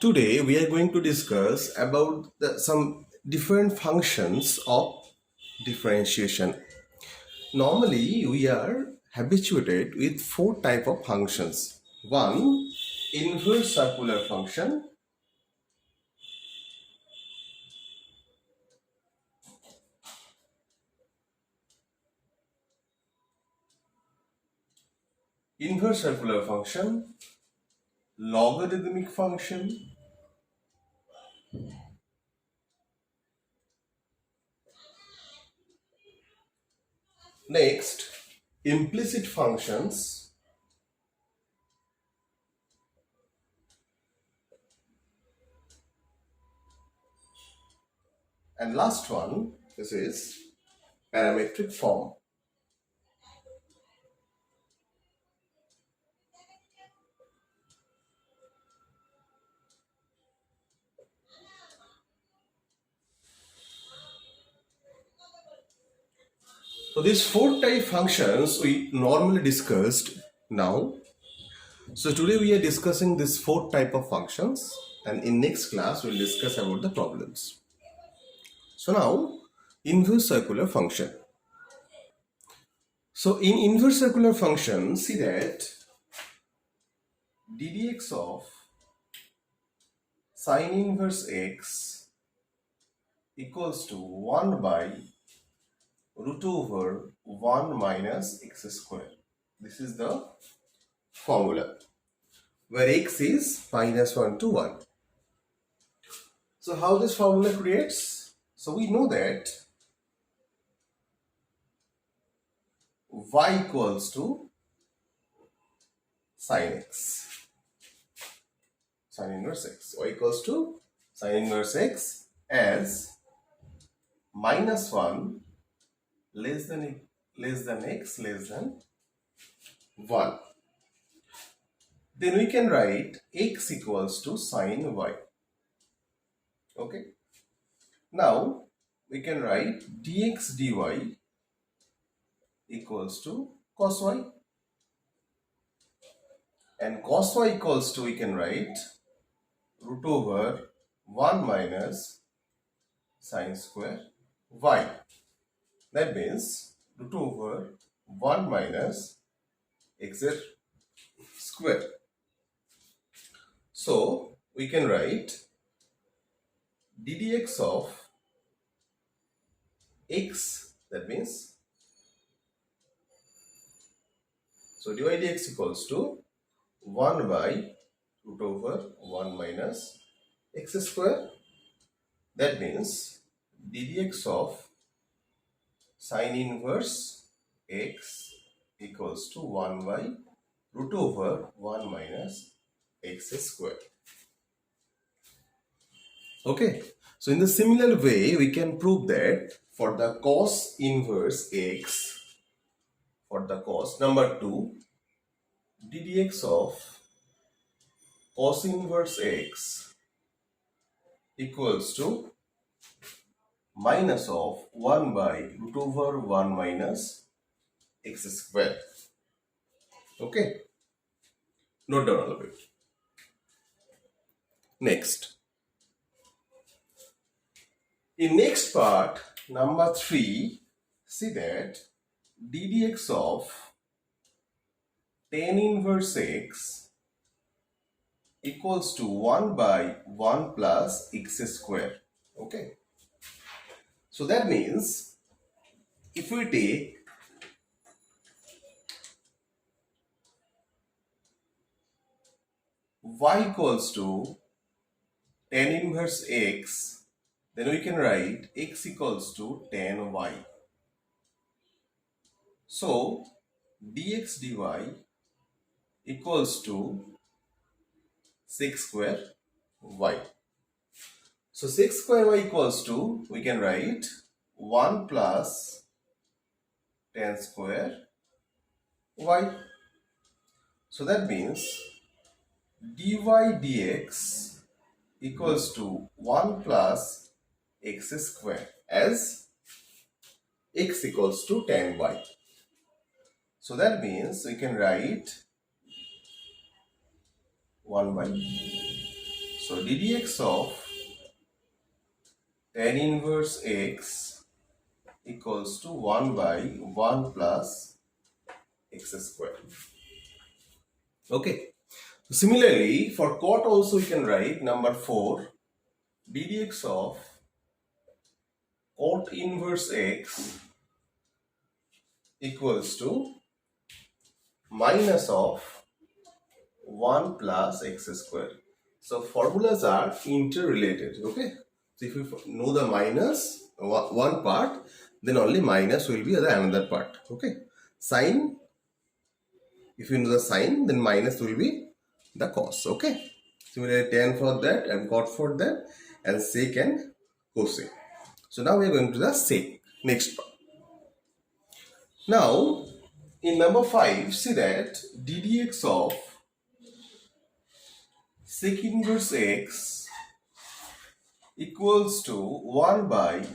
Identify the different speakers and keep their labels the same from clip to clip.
Speaker 1: Today we are going to discuss about some different functions of differentiation. Normally we are habituated with four type of functions. One, inverse circular function. Inverse circular function, logarithmic function, next implicit functions, and last one, this is parametric form. So these four type functions we normally discussed now. So today we are discussing this four type of functions, and in next class we'll discuss about the problems. So now inverse circular function. So in inverse circular function, see that ddx of sine inverse x equals to 1 by root over 1 minus x square. This is the formula where x is minus 1 to 1. So how this formula creates? So we know that y equals to sine x, sine inverse x. Y equals to sine inverse x as minus 1 less than x less than 1. Then we can write x equals to sine y. Okay. Now we can write dx dy equals to cos y, and cos y equals to, we can write root over 1 minus sine square y. That means root over 1 minus x square. So we can write ddx of x, that means, so dy dx equals to 1 by root over 1 minus x square. That means ddx of sine inverse x equals to 1 by root over 1 minus x square. Okay, so in the similar way we can prove that for the cos inverse x, for the cos, number 2, ddx of cos inverse x equals to minus of 1 by root over 1 minus x square. Okay, note down all of it. Next, in next part, number 3, see that ddx of tan inverse x equals to 1 by 1 plus x square. Okay, so that means if we take y equals to tan inverse x, then we can write x equals to tan y. So dx dy equals to sec square y. So sec square y equals to, we can write 1 plus tan square y. So that means dy dx equals to 1 plus x square, as x equals to tan y. So that means we can write 1 by. So d dx of tan inverse x equals to 1 by 1 plus x square. Okay. Similarly, for cot also we can write number 4 d dx of cot inverse x equals to minus of 1 plus x square. So formulas are interrelated. Okay. So if you know the minus one part, then only minus will be the another part. Okay. Sign, if you know the sign, then minus will be the cos. Okay. Similarly, tan for that and cot for that, and sec and cosec. So now we are going to the sec, next part. Now in number 5, see that d dx of sec inverse x equals to 1 by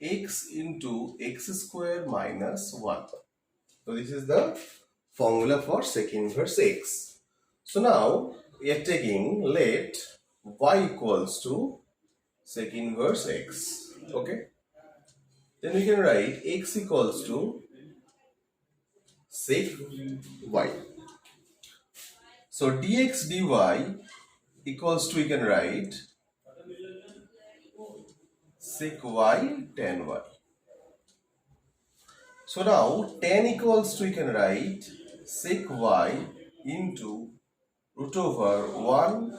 Speaker 1: x into x square minus 1. So this is the formula for sec inverse x. So now we are taking let y equals to sec inverse x. Okay. Then we can write x equals to sec y. So dx dy equals to, we can write sec y tan y. So now tan equals to, we can write sec y into root over 1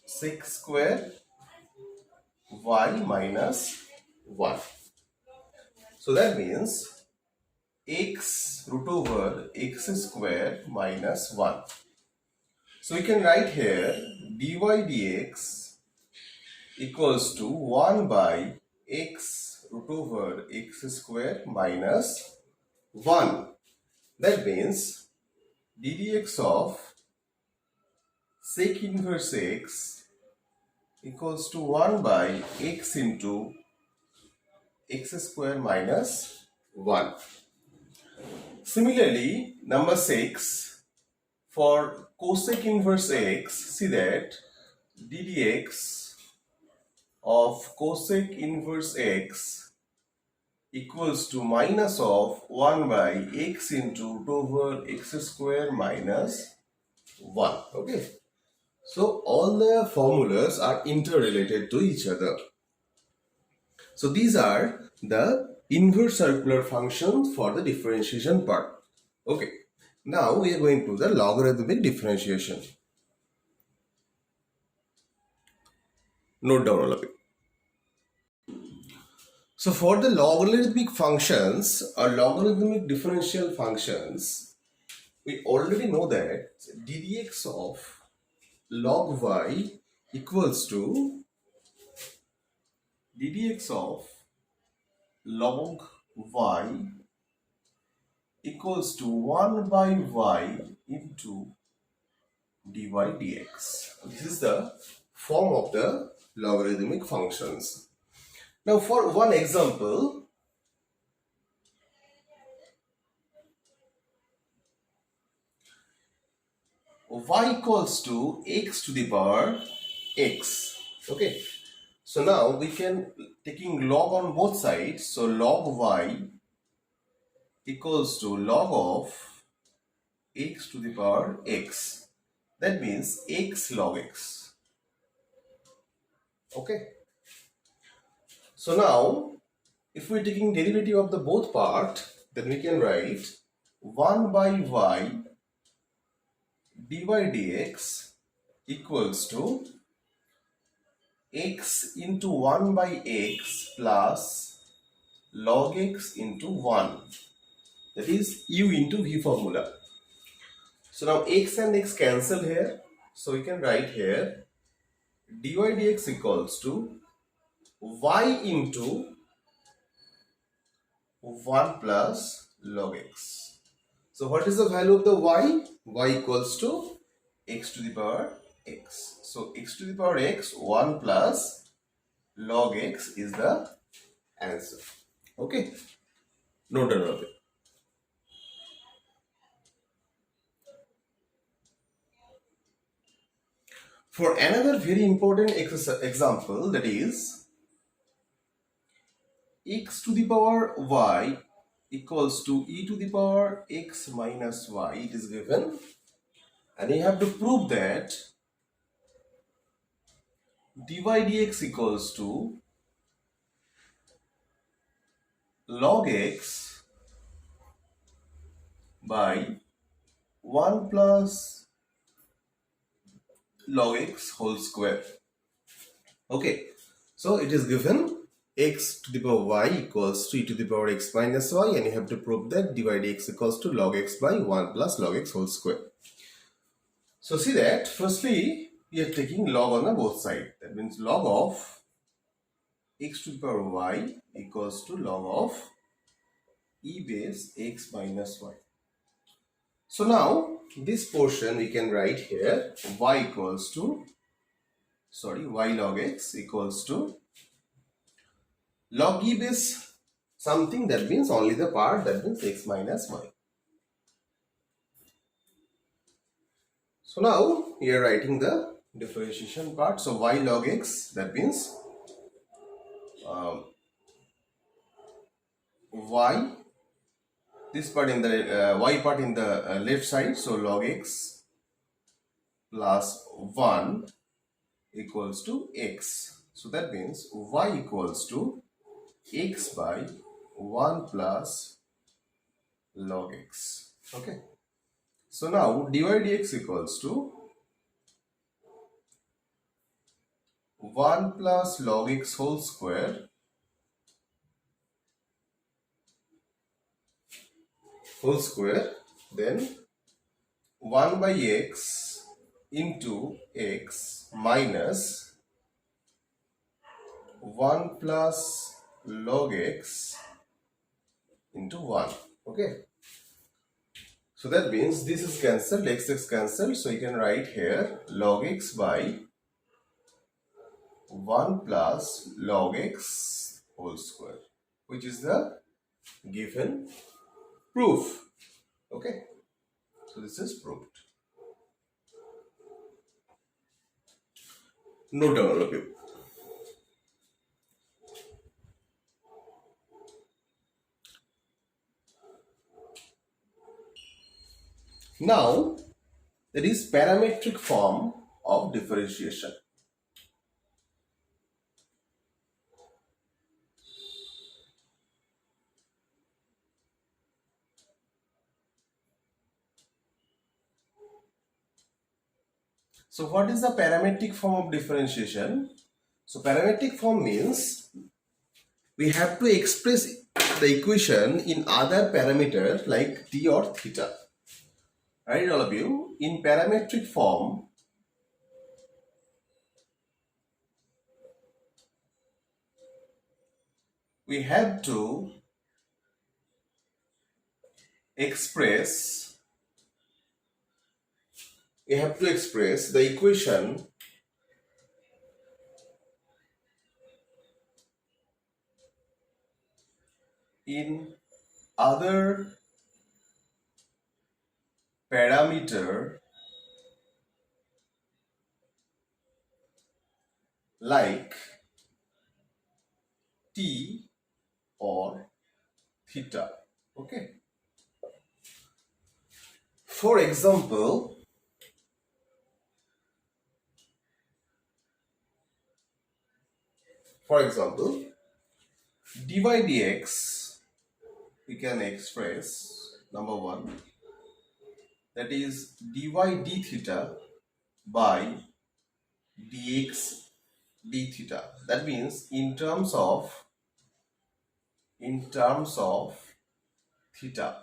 Speaker 1: sec square y minus 1. So that means x root over x square minus 1. So we can write here dy dx equals to 1 by x root over x square minus 1. That means d dx of sec inverse x equals to 1 by x into x square minus 1. Similarly, number 6, for cosec inverse x, see that d dx of cosec inverse x equals to minus of 1 by x into root over x square minus 1. Okay. So all the formulas are interrelated to each other. So these are the inverse circular functions for the differentiation part. Okay. Now we are going to the logarithmic differentiation. Note down all of it. So for the logarithmic functions or logarithmic differential functions, we already know that d dx of log y equals to d dx of log y equals to 1 by y into dy dx. This is the form of the logarithmic functions. Now for one example, y equals to x to the power x. Okay. So now we can taking log on both sides. So log y equals to log of x to the power x. That means x log x. Okay. So now if we are taking derivative of the both part, then we can write 1 by y dy dx equals to x into 1 by x plus log x into 1. That is u into v formula. So now x and x cancel here. So we can write here dy dx equals to y into 1 plus log x. So what is the value of the y? Y equals to x to the power x. So x to the power x, 1 plus log x is the answer. Okay. Note down of it. For another very important example, that is x to the power y equals to e to the power x minus y, it is given, and you have to prove that dy dx equals to log x by 1 plus log x whole square. Okay, so it is given x to the power y equals to e to the power x minus y, and you have to prove that dy dx equals to log x by 1 plus log x whole square. So see that firstly we are taking log on the both sides. That means log of x to the power y equals to log of e base x minus y. So now this portion we can write here y equals to, y log x equals to log e base something, that means only the part, that means x minus y. So now we are writing the differentiation part. So y log x, that means y, this part in the y part in the left side, so log x plus 1 equals to x. So that means y equals to x by 1 plus log x. Okay. So now dy dx equals to 1 plus log x whole square then 1 by x into x minus 1 plus log x into 1. Okay. So that means this is cancelled, x cancelled. So you can write here log x by 1 plus log x whole square, which is the given proof. Okay. So this is proved. Note down all of you. Now, there is parametric form of differentiation. So what is the parametric form of differentiation? So parametric form means we have to express the equation in other parameter like t or theta. Right, all of you? In parametric form, we have to express the equation in other parameter like t or theta. Okay. For example, dy dx we can express, number 1, that is dy d theta by dx d theta. That means in terms of theta.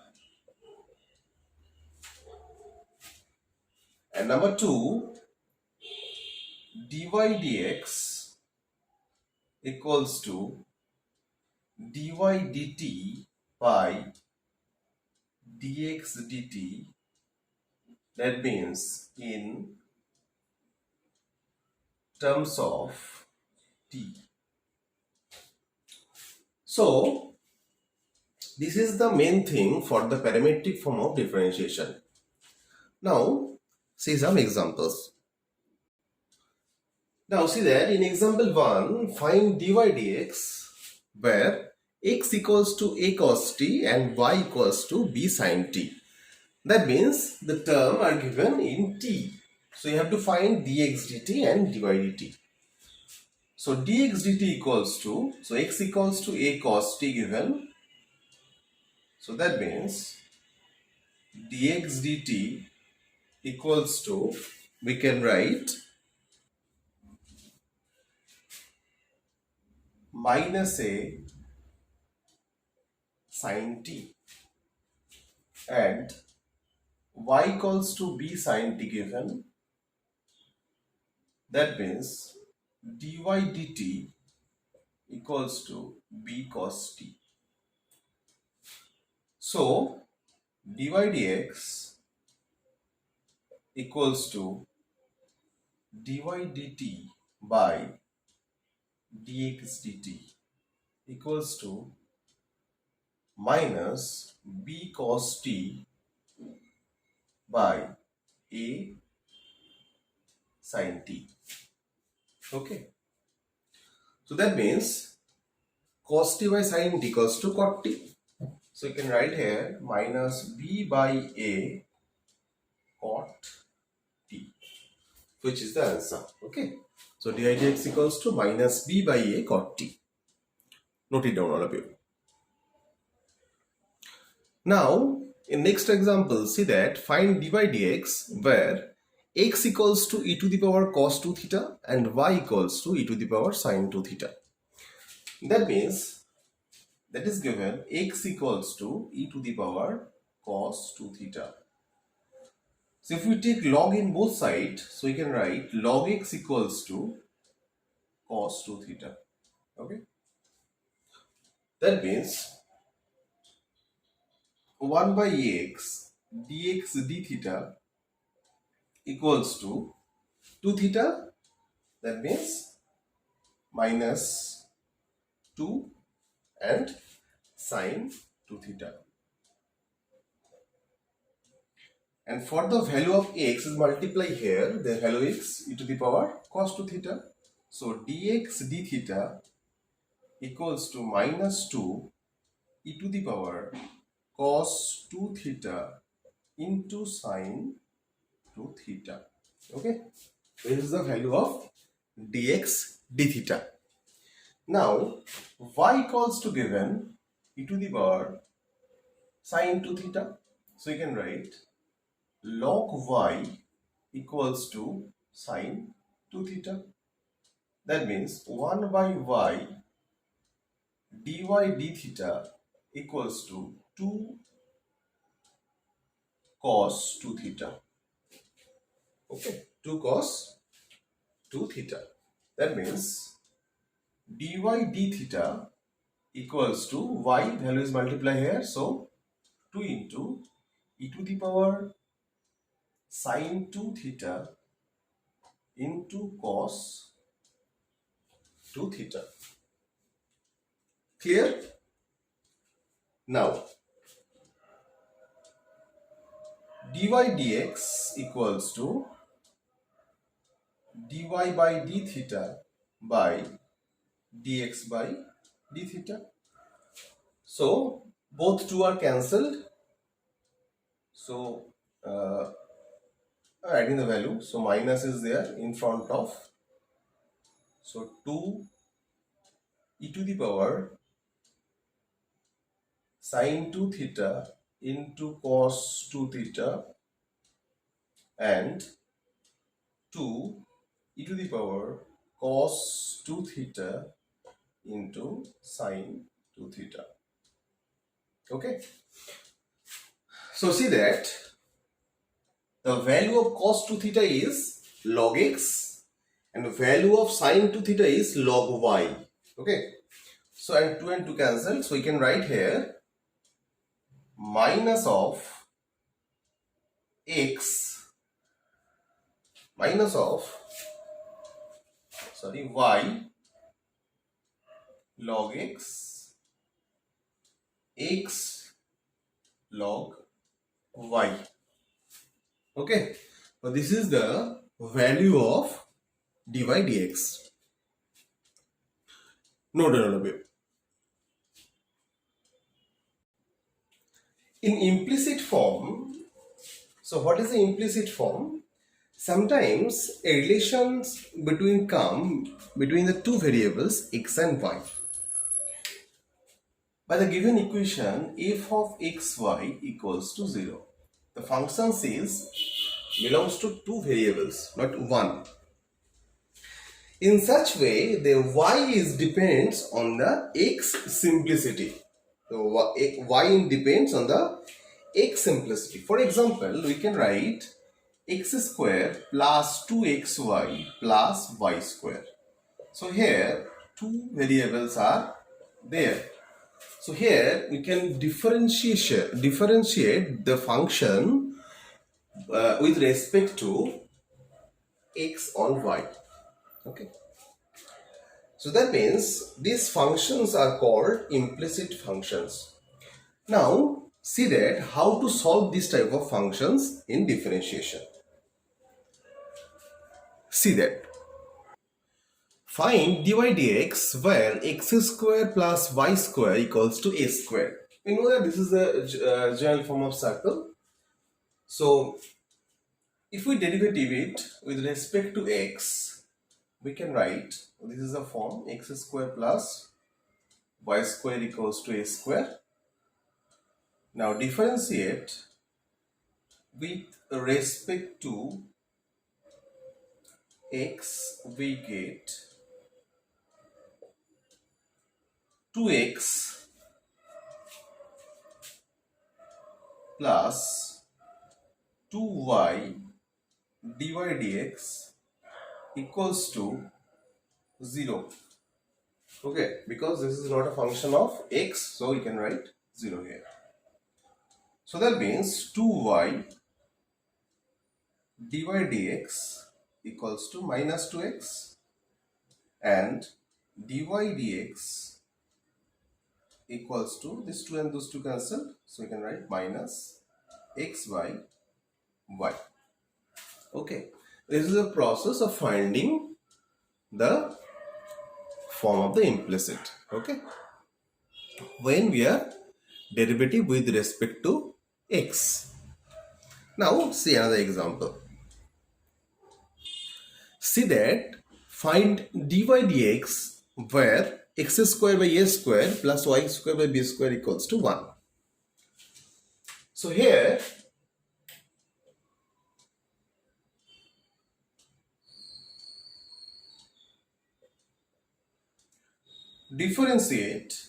Speaker 1: And number 2, dy dx equals to dy dt by dx dt. That means in terms of t. So this is the main thing for the parametric form of differentiation. Now see some examples. Now see that in example 1, find dy dx where x equals to a cos t and y equals to b sin t. That means the term are given in t. So you have to find dx dt and dy dt. So dx dt equals to, so x equals to a cos t given. So that means dx dt equals to, we can write minus a sin t, and y equals to b sin t given. That means dy dt equals to b cos t. So dy dx equals to dy dt by dx dt equals to minus b cos t by a sin t. Okay. So that means cos t by sin t equals to cot t. So you can write here minus b by a cot t, which is the answer. Okay. So dy dx equals to minus b by a cot t. Note it down, all of you. Now, in next example, see that find dy dx where x equals to e to the power cos 2 theta and y equals to e to the power sin 2 theta. That means that is given x equals to e to the power cos 2 theta. So if we take log in both sides, so we can write log x equals to cos 2 theta. Okay. That means 1 by x dx d theta equals to 2 theta. That means minus 2 and sine 2 theta. And for the value of x is multiply here, the value x e to the power cos 2 theta. So dx d theta equals to minus 2 e to the power cos 2 theta into sine 2 theta. Okay, this is the value of dx d theta. Now y equals to given e to the power sine 2 theta. So you can write log y equals to sine 2 theta. That means 1 by y dy d theta equals to 2 cos 2 theta. Okay, 2 cos 2 theta. That means dy d theta equals to y, value is multiply here, so 2 into e to the power sine 2 theta into cos 2 theta. Clear? Now dy dx equals to dy by d theta by dx by d theta. So both two are cancelled. So adding the value, so minus is there in front of, so 2 e to the power sine 2 theta into cos 2 theta and 2 e to the power cos 2 theta into sine 2 theta. Okay, so see that the value of cos 2 theta is log x and the value of sine 2 theta is log y. Okay, so and 2 cancel, so we can write here minus of x minus of y log x log y. Okay, so this is the value of dy dx. Note another way. In implicit form, so what is the implicit form? Sometimes a relations come between the two variables x and y. By the given equation, f of xy equals to 0. The function says belongs to two variables, not one. In such way, the y is depends on the x simplicity. So y depends on the x simplicity. For example, we can write x square plus 2xy plus y square. So here two variables are there. So here we can differentiate the function with respect to x on y. Okay. So that means these functions are called implicit functions. Now see that how to solve this type of functions in differentiation. See that. Find dy dx where x square plus y square equals to a square. We know that this is the general form of circle. So if we derivative it with respect to x, we can write this is the form x square plus y square equals to a square. Now differentiate with respect to x, we get 2x plus 2y dy dx equals to 0. Okay, because this is not a function of x, so we can write 0 here. So that means 2y dy dx equals to minus 2x and dy dx equals to this 2 and those 2 cancel, so we can write minus x by y. Okay, this is a process of finding the form of the implicit. Okay, when we are derivative with respect to x. Now see another example. See that find dy dx where x square by a square plus y square by b square equals to 1. So here differentiate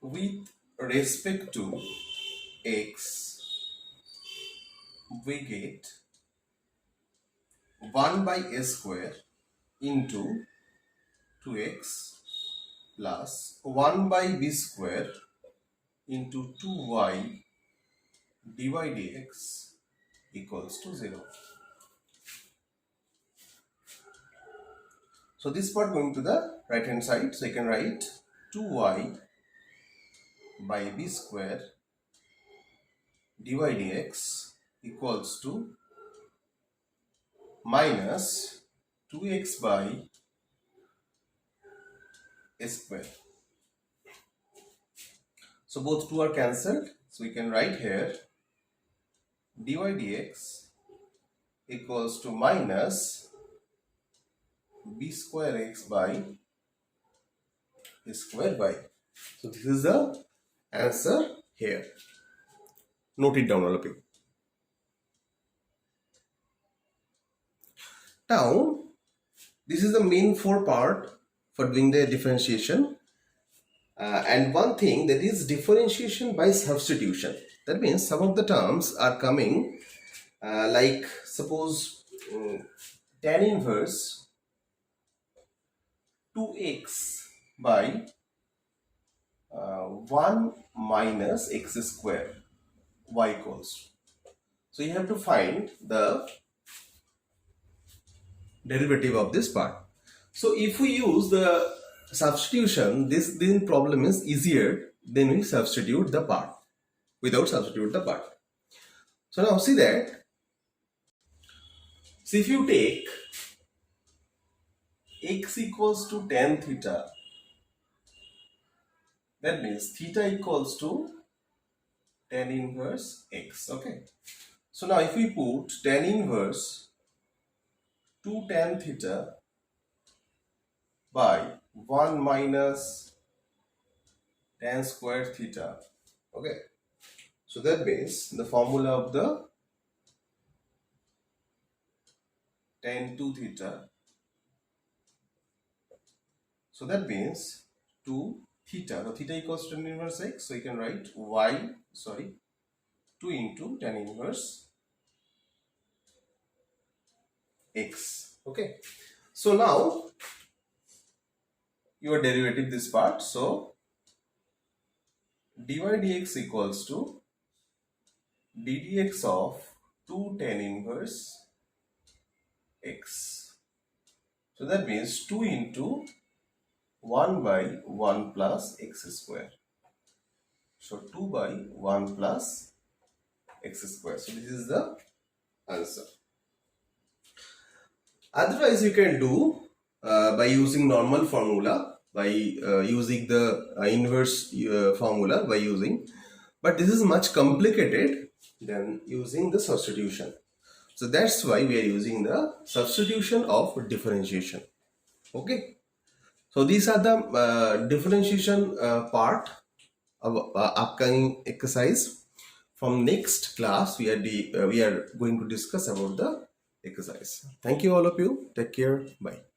Speaker 1: with respect to x, we get 1 by a square into 2x plus 1 by b square into 2y dy dx equals to 0. So this part going to the right hand side, so you can write 2y by b square dy dx equals to minus 2x by a square. So both 2 are cancelled, so we can write here dy dx equals to minus b square x by a square y. So this is the answer here. Note it down all of you. Now this is the main 4 part for doing the differentiation. And one thing, that is differentiation by substitution. That means some of the terms are coming like suppose tan inverse 2x by 1 minus x square y equals. So you have to find the derivative of this part. So if we use the substitution, this then problem is easier than we substitute the part without substitute the part. So now see that. So if you take x equals to tan theta, that means theta equals to tan inverse x. Okay. So now if we put tan inverse 2 tan theta by 1 minus tan square theta. Okay. So that means the formula of the tan 2 theta. So that means 2 theta. So theta equals to tan inverse x. So you can write 2 into tan inverse x. Okay. So now your derivative this part. So dy dx equals to ddx of 2 tan inverse x. So that means 2 into 1 by 1 plus x square. So 2 by 1 plus x square. So this is the answer. Otherwise you can do by using normal formula, by using the inverse formula by using, but this is much complicated than using the substitution. So that's why we are using the substitution of differentiation. Okay. So these are the differentiation part of upcoming exercise. From next class, we are going to discuss about the exercise. Thank you all of you. Take care. Bye.